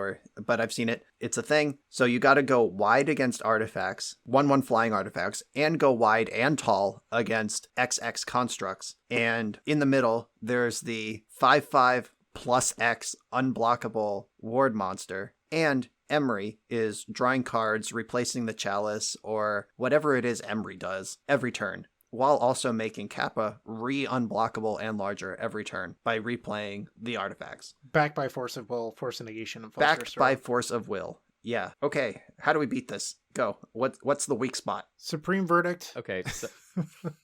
but I've seen it. It's a thing. So you got to go wide against artifacts, 1/1 flying artifacts, and go wide and tall against XX constructs. And in the middle, there's the 5/5 plus X unblockable ward monster. And Emery is drawing cards, replacing the Chalice, or whatever it is Emery does every turn, while also making Kappa unblockable and larger every turn by replaying the artifacts. Backed by Force of Will, Force of Negation, and Backed by Force of Will. Yeah. Okay, how do we beat this? Go. What's the weak spot? Supreme Verdict. Okay,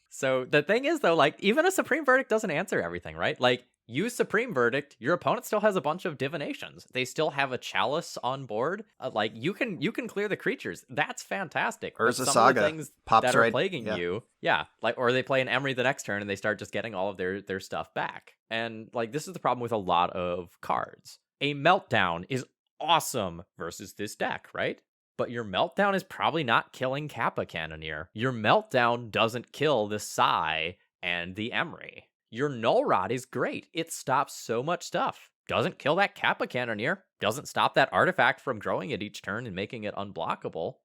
so the thing is, though, even a Supreme Verdict doesn't answer everything, right? Use Supreme Verdict, your opponent still has a bunch of divinations. They still have a Chalice on board. You can clear the creatures. That's fantastic. Urza Saga of the things pops that are right, plaguing yeah. you. Yeah, or they play an Emery the next turn and they start just getting all of their stuff back. And this is the problem with a lot of cards. A Meltdown is awesome versus this deck, right? But your Meltdown is probably not killing Kappa Cannoneer. Your Meltdown doesn't kill the Psy and the Emery. Your Null Rod is great. It stops so much stuff. Doesn't kill that Kappa Cannoneer. Doesn't stop that artifact from growing it each turn and making it unblockable.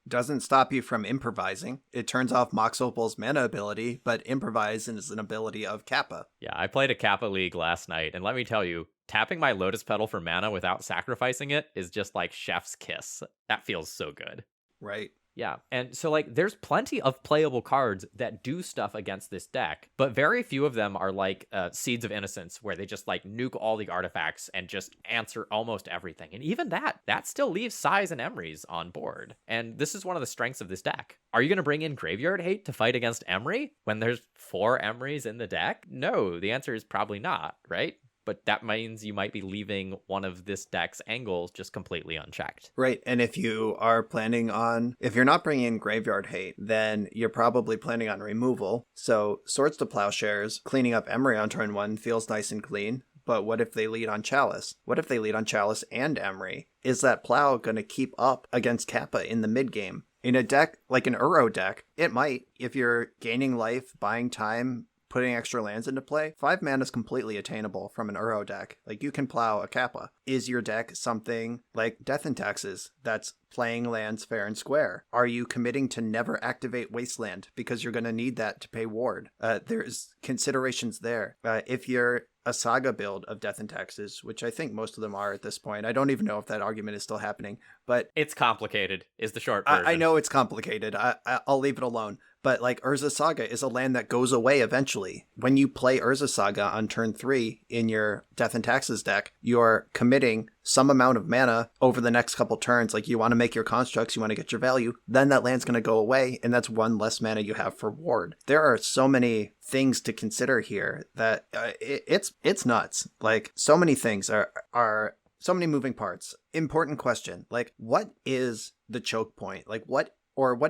Doesn't stop you from improvising. It turns off Mox Opal's mana ability, but improvise is an ability of Kappa. Yeah, I played a Kappa League last night, and let me tell you, tapping my Lotus Petal for mana without sacrificing it is just like chef's kiss. That feels so good. Right. Yeah. And so, like, there's plenty of playable cards that do stuff against this deck, but very few of them are like Seeds of Innocence, where they just like nuke all the artifacts and just answer almost everything. And even that still leaves Sais and Emrys on board. And this is one of the strengths of this deck. Are you going to bring in Graveyard Hate to fight against Emry when there's 4 Emrys in the deck? No, the answer is probably not, right? But that means you might be leaving one of this deck's angles just completely unchecked. Right. And if you're not bringing in Graveyard Hate, then you're probably planning on removal. So Swords to Plowshares, cleaning up Emry on turn 1 feels nice and clean. But what if they lead on Chalice? What if they lead on Chalice and Emry? Is that Plow going to keep up against Kappa in the mid game? In a deck like an Uro deck, it might. If you're gaining life, buying time, putting extra lands into play, 5 mana is completely attainable from an Uro deck. Like, you can plow a Kappa. Is your deck something like Death and Taxes that's playing lands fair and square? Are you committing to never activate Wasteland because you're going to need that to pay Ward? There's considerations there. If you're a Saga build of Death and Taxes, which I think most of them are at this point. I don't even know if that argument is still happening, but it's complicated is the short version. I know it's complicated. I'll leave it alone. But like, Urza Saga is a land that goes away eventually. When you play Urza Saga on turn 3 in your Death and Taxes deck, you're committing some amount of mana over the next couple turns. Like, you want to make your constructs, you want to get your value, then that land's going to go away, and that's 1 less mana you have for Ward. There are so many things to consider here that it's nuts. Like, so many things are so many moving parts. Important question. Like, what is the choke point? Like, what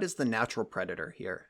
is the natural predator here?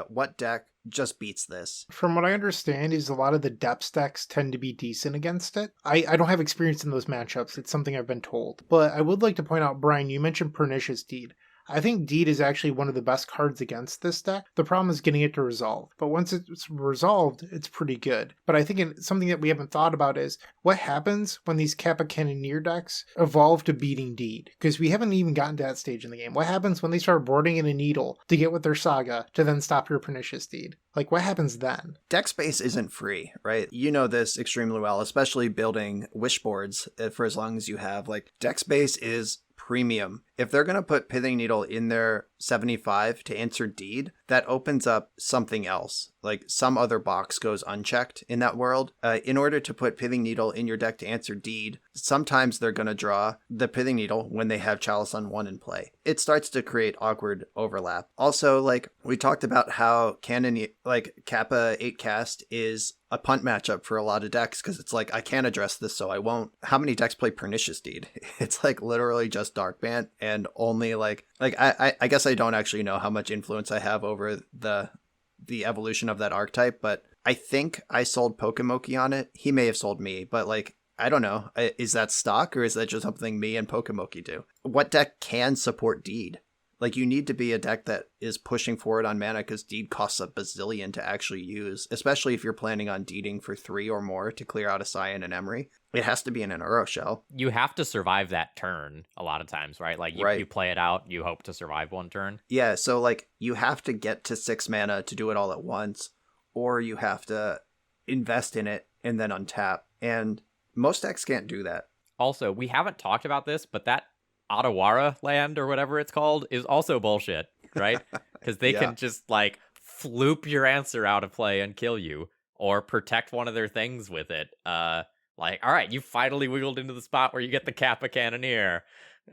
What deck just beats this? From what I understand is a lot of the depths decks tend to be decent against it. I don't have experience in those matchups. It's something I've been told. But I would like to point out, Brian, you mentioned Pernicious Deed. I think Deed is actually one of the best cards against this deck. The problem is getting it to resolve. But once it's resolved, it's pretty good. But I think something that we haven't thought about is what happens when these Kappa Cannoneer decks evolve to beating Deed? Because we haven't even gotten to that stage in the game. What happens when they start boarding in a Needle to get with their Saga to then stop your Pernicious Deed? Like, what happens then? Deck space isn't free, right? You know this extremely well, especially building wish boards for as long as you have. Like, deck space is premium. If they're going to put Pithing Needle in their 75 to answer Deed, that opens up something else. Like, some other box goes unchecked in that world. In order to put Pithing Needle in your deck to answer Deed, sometimes they're going to draw the Pithing Needle when they have Chalice on 1 in play. It starts to create awkward overlap. Also, like, we talked about how Kappa 8 cast is a punt matchup for a lot of decks because it's like, I can't address this, so I won't. How many decks play Pernicious Deed? It's like literally just Dark Bant, and only I guess I don't actually know how much influence I have over the evolution of that archetype, but I think I sold Pokemoki on it. He may have sold me, but like, I don't know. Is that stock, or is that just something me and Pokemoki do? What deck can support Deed? Like, you need to be a deck that is pushing forward on mana, because Deed costs a bazillion to actually use, especially if you're planning on deeding for 3 or more to clear out a Cyan and Emry. It has to be in an Uro shell. You have to survive that turn a lot of times, right? Like, you play it out, you hope to survive one turn. Yeah, so like, you have to get to 6 mana to do it all at once, or you have to invest in it and then untap. And most decks can't do that. Also, we haven't talked about this, but that Otawara land or whatever it's called is also bullshit, right? Because they can just like floop your answer out of play and kill you, or protect one of their things with it. Like, all right, you finally wiggled into the spot where you get the Kappa Cannoneer.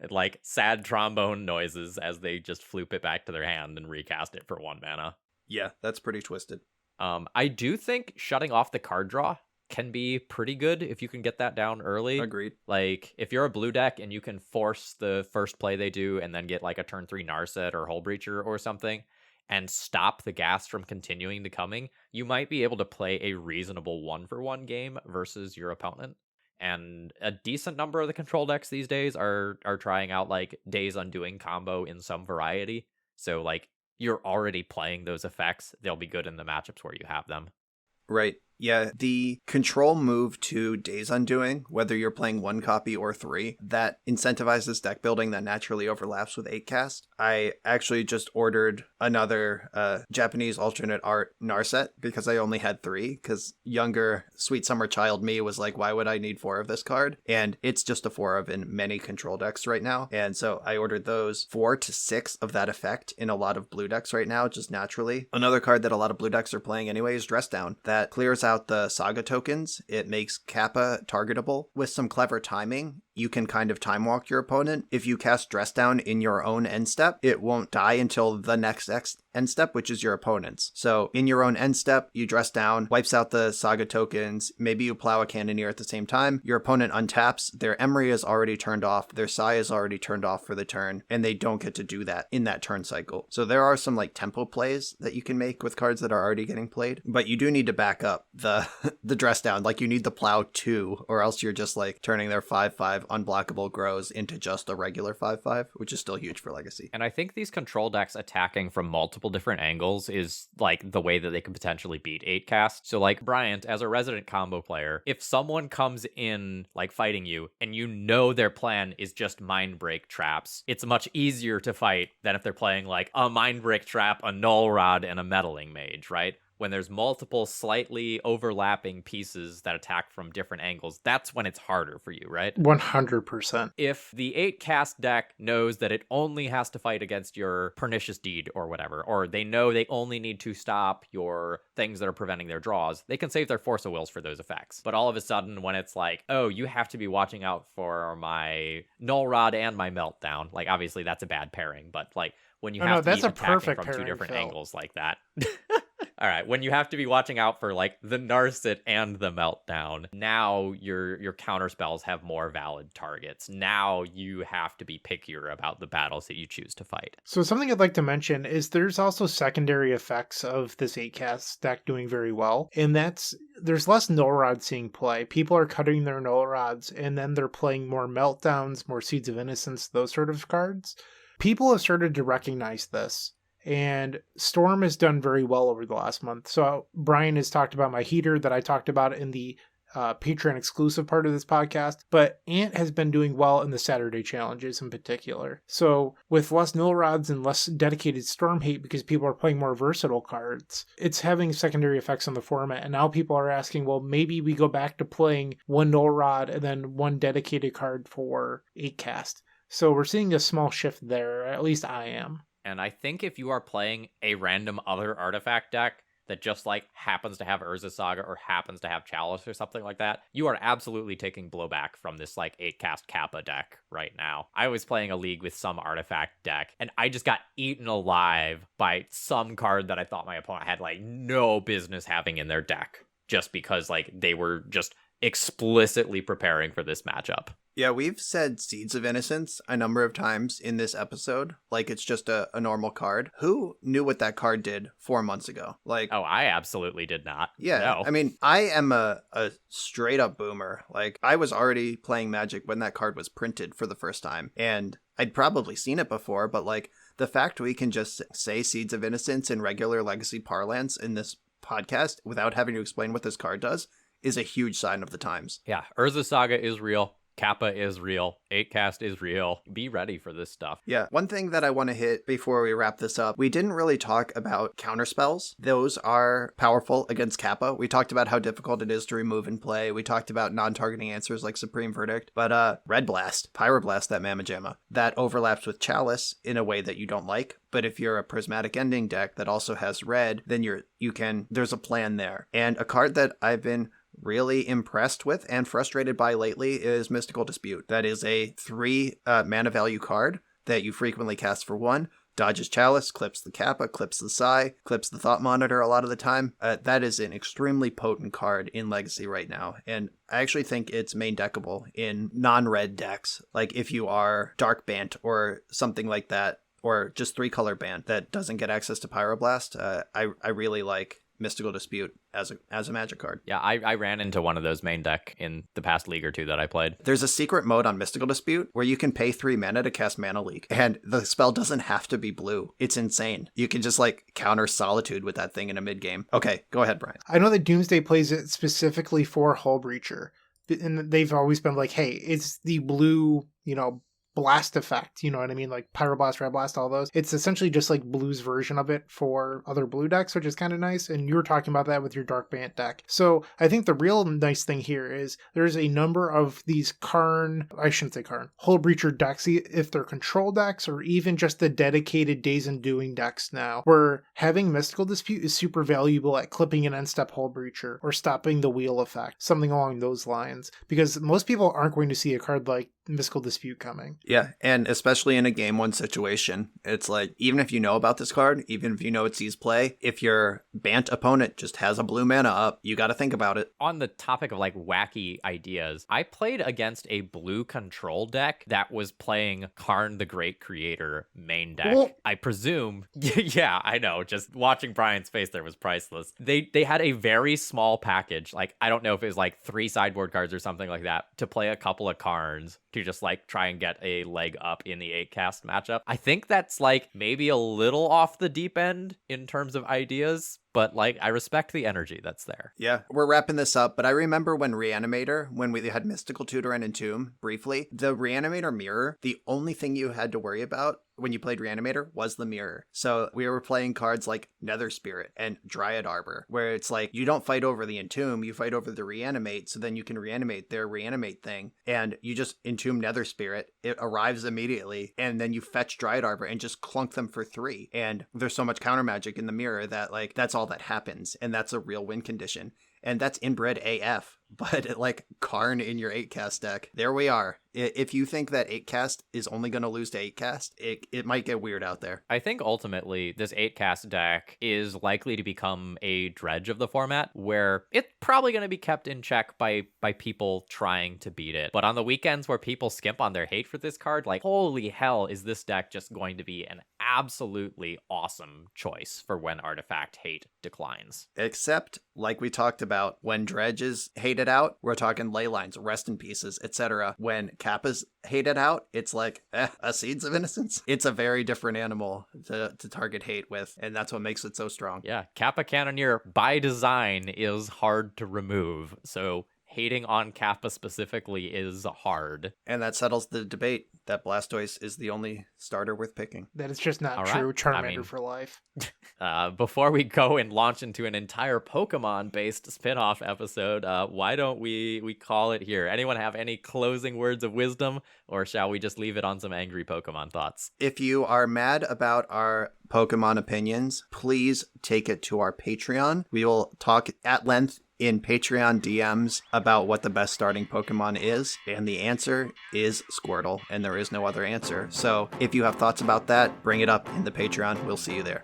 Like, sad trombone noises as they just floop it back to their hand and recast it for 1 mana. Yeah, that's pretty twisted. I do think shutting off the card draw can be pretty good if you can get that down early. Agreed. Like, if you're a blue deck and you can force the first play they do and then get like a turn 3 Narset or Hull Breacher or something and stop the gas from continuing to coming, you might be able to play a reasonable 1-for-1 game versus your opponent. And a decent number of the control decks these days are trying out like Days Undoing combo in some variety. So like, you're already playing those effects. They'll be good in the matchups where you have them. Right. Yeah, the control move to Days Undoing, whether you're playing 1 copy or 3, that incentivizes deck building that naturally overlaps with 8 cast. I actually just ordered another Japanese alternate art Narset because I only had 3, because younger Sweet Summer Child me was like, why would I need 4 of this card? And it's just a 4 of in many control decks right now. And so I ordered those 4 to 6 of that effect in a lot of blue decks right now, just naturally. Another card that a lot of blue decks are playing anyway is Dress Down. That clears out the Saga tokens. It makes Kappa targetable. With some clever timing, you can kind of time walk your opponent. If you cast Dress Down in your own end step, it won't die until the next end step, which is your opponent's. So in your own end step, you Dress Down, wipes out the Saga tokens, maybe you plow a Cannoneer at the same time, your opponent untaps, their Emery is already turned off, their Sai is already turned off for the turn, and they don't get to do that in that turn cycle. So there are some like tempo plays that you can make with cards that are already getting played, but you do need to back up the the Dress Down. Like you need the plow 2, or else you're just like turning their 5/5 unblockable grows into just a regular 5/5, which is still huge for Legacy. And I think these control decks attacking from multiple different angles is like the way that they could potentially beat 8 cast. So like Bryant, as a resident combo player, if someone comes in like fighting you and you know their plan is just mind break traps, it's much easier to fight than if they're playing like a mind break trap, a null rod, and a meddling mage, right? When there's multiple slightly overlapping pieces that attack from different angles, that's when it's harder for you, right? 100%. If the 8 cast deck knows that it only has to fight against your Pernicious Deed or whatever, or they know they only need to stop your things that are preventing their draws, they can save their Force of Wills for those effects. But all of a sudden, when it's like, oh, you have to be watching out for my Null Rod and my Meltdown, like obviously that's a bad pairing, but like when you have to be attacking from 2 different angles like that. All right, when you have to be watching out for like the Narset and the Meltdown, now your counter spells have more valid targets. Now you have to be pickier about the battles that you choose to fight. So something I'd like to mention is there's also secondary effects of this 8 cast deck doing very well, and that's there's less null rods seeing play. People are cutting their null rods, and then they're playing more Meltdowns, more Seeds of Innocence, those sort of cards. People have started to recognize this. And Storm has done very well over the last month. So Brian has talked about my heater that I talked about in the Patreon exclusive part of this podcast, but Ant has been doing well in the Saturday challenges in particular. So with less null rods and less dedicated Storm hate because people are playing more versatile cards, it's having secondary effects on the format. And now people are asking, well, maybe we go back to playing 1 null rod and then 1 dedicated card for 8 cast. So we're seeing a small shift there, at least I am. And I think if you are playing a random other artifact deck that just like happens to have Urza Saga or happens to have Chalice or something like that, you are absolutely taking blowback from this like 8 cast Kappa deck right now. I was playing a league with some artifact deck and I just got eaten alive by some card that I thought my opponent had like no business having in their deck just because like they were just explicitly preparing for this matchup. Yeah, we've said Seeds of Innocence a number of times in this episode, like it's just a normal card. Who knew what that card did 4 months ago? Like, oh, I absolutely did not. Yeah, no. I mean, I am a straight up boomer. Like, I was already playing Magic when that card was printed for the first time, and I'd probably seen it before, but like the fact we can just say Seeds of Innocence in regular Legacy parlance in this podcast without having to explain what this card does is a huge sign of the times. Yeah, Urza Saga is real. Kappa is real. 8 cast is real. Be ready for this stuff. Yeah, one thing that I want to hit before we wrap this up, we didn't really talk about counterspells. Those are powerful against Kappa. We talked about how difficult it is to remove and play. We talked about non-targeting answers like Supreme Verdict. But Red Blast, Pyroblast, that Mamma Jamma, that overlaps with Chalice in a way that you don't like. But if you're a Prismatic Ending deck that also has red, then there's a plan there. And a card that I've been really impressed with and frustrated by lately is Mystical Dispute. That is a 3 mana value card that you frequently cast for 1. Dodges Chalice, clips the Kappa, clips the Sai, clips the Thought Monitor a lot of the time. That is an extremely potent card in Legacy right now. And I actually think it's main deckable in non-red decks. Like if you are Dark Bant or something like that, or just 3-color band that doesn't get access to Pyroblast, I really like Mystical Dispute as a Magic card. Yeah, I ran into one of those main deck in the past league or two that I played. There's a secret mode on Mystical Dispute where you can pay 3 mana to cast Mana Leak, and the spell doesn't have to be blue. It's insane. You can just like counter Solitude with that thing in a mid game. Okay, go ahead, Brian. I know that Doomsday plays it specifically for Hull Breacher, and they've always been like, hey, it's the blue, blast effect, you know what I mean? Like Pyroblast, Red Blast, all those. It's essentially just like blue's version of it for other blue decks, which is kind of nice. And you were talking about that with your Dark Bant deck. So I think the real nice thing here is there's a number of these Hull Breacher decks, if they're control decks or even just the dedicated Days Undoing decks now, where having Mystical Dispute is super valuable at clipping an end-step Hull Breacher or stopping the wheel effect, something along those lines. Because most people aren't going to see a card like Mystical Dispute coming. Yeah, and especially in a game 1 situation, it's like, even if you know about this card, even if you know it sees play, if your Bant opponent just has a blue mana up, you got to think about it. On the topic of like wacky ideas, I played against a blue control deck that was playing Karn the Great Creator main deck. Well, I presume, yeah, I know, just watching Brian's face there was priceless. They had a very small package, like I don't know if it was like 3 sideboard cards or something like that, to play a couple of Karns to just like try and get a leg up in the 8-cast matchup. I think that's like maybe a little off the deep end in terms of ideas, but like I respect the energy that's there. Yeah, we're wrapping this up, but I remember when we had Mystical Tutor and Entomb briefly, the Reanimator mirror, the only thing you had to worry about when you played Reanimator was the mirror. So we were playing cards like Nether Spirit and Dryad Arbor, where it's like you don't fight over the Entomb, you fight over the Reanimate, so then you can reanimate their Reanimate thing, and you just Entomb Nether Spirit, it arrives immediately, and then you fetch Dryad Arbor and just clunk them for 3. And there's so much counter magic in the mirror that like that's all that happens, and that's a real win condition. And that's inbred AF, but like Karn in your 8-cast deck. There we are. If you think that 8-cast is only going to lose to 8-cast, it might get weird out there. I think ultimately this 8-cast deck is likely to become a dredge of the format where it's probably going to be kept in check by people trying to beat it. But on the weekends where people skimp on their hate for this card, like holy hell, is this deck just going to be an absolutely awesome choice for when artifact hate declines. Except, like we talked about, when Dredge is hated out, we're talking ley lines, rest in pieces, etc. When Kappas hated out, it's like, a Seeds of Innocence. It's a very different animal to target hate with, and that's what makes it so strong. Yeah, Kappa Cannoneer by design is hard to remove, so hating on Kappa specifically is hard. And that settles the debate that Blastoise is the only starter worth picking. That is just not All true. right. Charmander for life. Before we go and launch into an entire Pokemon-based spin-off episode, why don't we call it here? Anyone have any closing words of wisdom, or shall we just leave it on some angry Pokemon thoughts? If you are mad about our Pokemon opinions, please take it to our Patreon. We will talk at length in Patreon DMs about what the best starting Pokemon is, and the answer is Squirtle, and there is no other answer. So if you have thoughts about that, bring it up in the Patreon. We'll see you there.